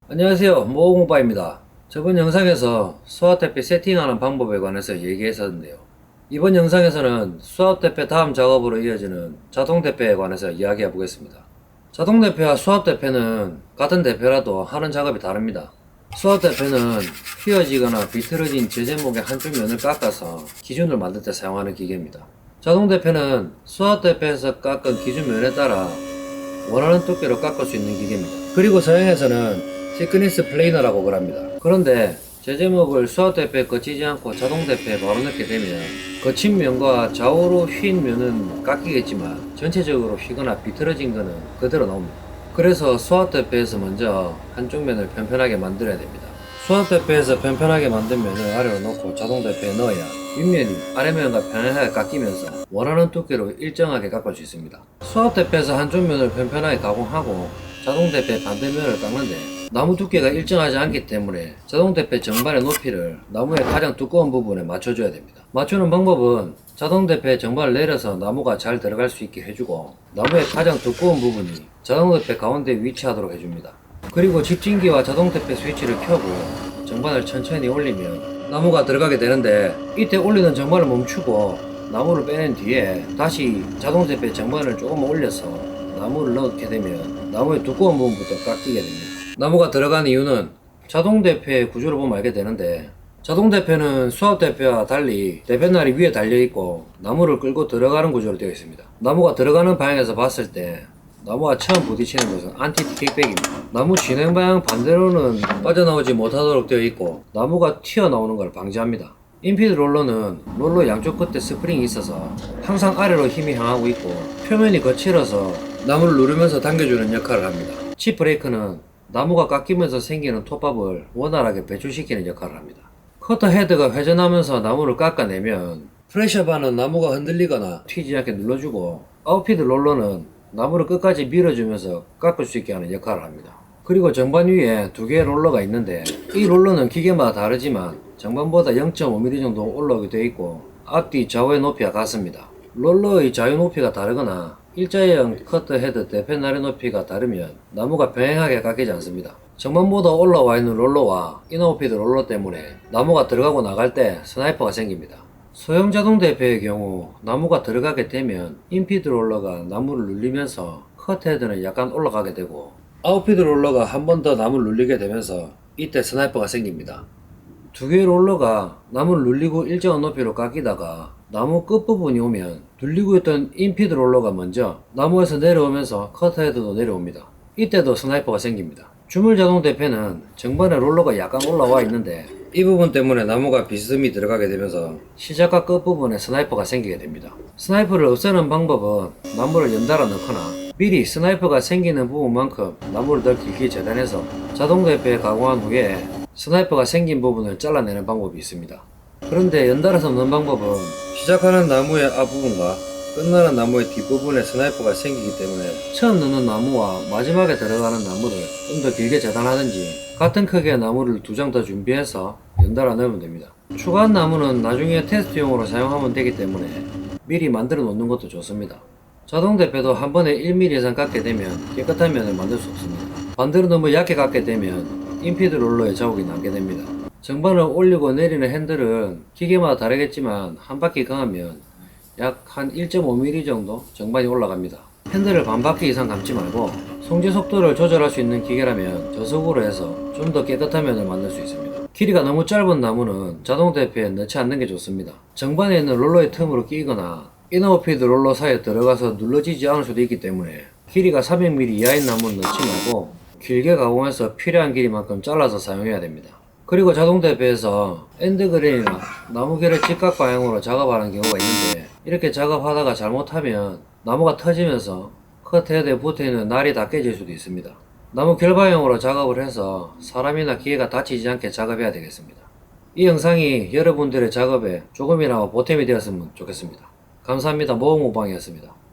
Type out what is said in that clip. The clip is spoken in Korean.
안녕하세요, 모공오빠입니다. 저번 영상에서 수압대패 세팅하는 방법에 관해서 얘기했었는데요. 이번 영상에서는 수압대패 다음 작업으로 이어지는 자동대패에 관해서 이야기해 보겠습니다. 자동대패와 수압대패는 같은 대패라도 하는 작업이 다릅니다. 수압대패는 휘어지거나 비틀어진 제재목의 한쪽 면을 깎아서 기준을 만들 때 사용하는 기계입니다. 자동대패는 수압대패에서 깎은 기준면에 따라 원하는 두께로 깎을 수 있는 기계입니다. 그리고 서양에서는 시크니스 플레이너라고 합니다. 그런데 제재목을 수압대패에 거치지 않고 자동대패에 바로 넣게 되면 거친 면과 좌우로 휜 면은 깎이겠지만 전체적으로 휘거나 비틀어진 거는 그대로 나옵니다. 그래서 수압대패에서 먼저 한쪽 면을 편편하게 만들어야 됩니다. 수압대패에서 편편하게 만든 면을 아래로 놓고 자동대패에 넣어야 윗면이 아래면과 편안하게 깎이면서 원하는 두께로 일정하게 깎을 수 있습니다. 수압대패에서 한쪽 면을 편편하게 가공하고 자동대패 반대면을 깎는데 나무 두께가 일정하지 않기 때문에 자동대패 정반의 높이를 나무의 가장 두꺼운 부분에 맞춰줘야 됩니다. 맞추는 방법은 자동대패 정반을 내려서 나무가 잘 들어갈 수 있게 해주고 나무의 가장 두꺼운 부분이 자동대패 가운데에 위치하도록 해줍니다. 그리고 집진기와 자동대패 스위치를 켜고 정반을 천천히 올리면 나무가 들어가게 되는데, 이때 올리는 정반을 멈추고 나무를 빼낸 뒤에 다시 자동대패 정반을 조금 올려서 나무를 넣게 되면 나무의 두꺼운 부분부터 깎이게 됩니다. 나무가 들어간 이유는 자동대패의 구조를 보면 알게 되는데, 자동대패는 수압대패와 달리 대패날이 위에 달려있고 나무를 끌고 들어가는 구조로 되어 있습니다. 나무가 들어가는 방향에서 봤을 때 나무가 처음 부딪히는 것은 안티킥백입니다. 나무 진행 방향 반대로는 빠져나오지 못하도록 되어 있고 나무가 튀어나오는 것을 방지합니다. 인피드 롤러는 롤러 양쪽 끝에 스프링이 있어서 항상 아래로 힘이 향하고 있고 표면이 거칠어서 나무를 누르면서 당겨주는 역할을 합니다. 칩 브레이크는 나무가 깎이면서 생기는 톱밥을 원활하게 배출시키는 역할을 합니다. 커터 헤드가 회전하면서 나무를 깎아내면 프레셔바는 나무가 흔들리거나 튀지 않게 눌러주고 아웃피드 롤러는 나무를 끝까지 밀어주면서 깎을 수 있게 하는 역할을 합니다. 그리고 정반 위에 두 개의 롤러가 있는데 이 롤러는 기계마다 다르지만 정반보다 0.5mm 정도 올라오게 되어 있고 앞뒤 좌우의 높이가 같습니다. 롤러의 좌우 높이가 다르거나 일자형 커터 헤드 대패날의 높이가 다르면 나무가 평행하게 깎이지 않습니다. 정반보다 올라와 있는 롤러와 이너피드 롤러 때문에 나무가 들어가고 나갈 때 스나이퍼가 생깁니다. 소형 자동대패의 경우 나무가 들어가게 되면 인피드 롤러가 나무를 눌리면서 커터 헤드는 약간 올라가게 되고 아웃피드 롤러가 한 번 더 나무를 눌리게 되면서 이때 스나이퍼가 생깁니다. 두 개의 롤러가 나무를 눌리고 일정한 높이로 깎이다가 나무 끝부분이 오면 눌리고 있던 인피드 롤러가 먼저 나무에서 내려오면서 커터 헤드도 내려옵니다. 이때도 스나이퍼가 생깁니다. 주물 자동 대패는 정반에 롤러가 약간 올라와 있는데 이 부분 때문에 나무가 비스듬히 들어가게 되면서 시작과 끝부분에 스나이퍼가 생기게 됩니다. 스나이퍼를 없애는 방법은 나무를 연달아 넣거나 미리 스나이퍼가 생기는 부분만큼 나무를 더 길게 재단해서 자동 대패에 가공한 후에 스나이퍼가 생긴 부분을 잘라내는 방법이 있습니다. 그런데 연달아서 넣는 방법은 시작하는 나무의 앞부분과 끝나는 나무의 뒷부분에 스나이퍼가 생기기 때문에 처음 넣는 나무와 마지막에 들어가는 나무를 좀 더 길게 재단하든지 같은 크기의 나무를 두 장 더 준비해서 연달아 넣으면 됩니다. 추가한 나무는 나중에 테스트용으로 사용하면 되기 때문에 미리 만들어 놓는 것도 좋습니다. 자동대패도 한 번에 1mm 이상 깎게 되면 깨끗한 면을 만들 수 없습니다. 반대로 너무 얇게 깎게 되면 인피드 롤러에 자국이 남게 됩니다. 정반을 올리고 내리는 핸들은 기계마다 다르겠지만 한 바퀴 감으면 약 한 1.5mm 정도 정반이 올라갑니다. 핸들을 반 바퀴 이상 감지 말고 송재 속도를 조절할 수 있는 기계라면 저속으로 해서 좀 더 깨끗한 면을 만들 수 있습니다. 길이가 너무 짧은 나무는 자동대패에 넣지 않는 게 좋습니다. 정반에 있는 롤러의 틈으로 끼거나 이너피드 롤러 사이에 들어가서 눌러지지 않을 수도 있기 때문에 길이가 300mm 이하인 나무는 넣지 말고 길게 가공해서 필요한 길이만큼 잘라서 사용해야 됩니다. 그리고 자동대패에서 엔드그레인이나 나무결의 직각 방향으로 작업하는 경우가 있는데 이렇게 작업하다가 잘못하면 나무가 터지면서 커트헤드에 붙어있는 날이 다 깨질 수도 있습니다. 나무 결 방향으로 작업을 해서 사람이나 기계가 다치지 않게 작업해야 되겠습니다. 이 영상이 여러분들의 작업에 조금이나마 보탬이 되었으면 좋겠습니다. 감사합니다. 모험오방이었습니다.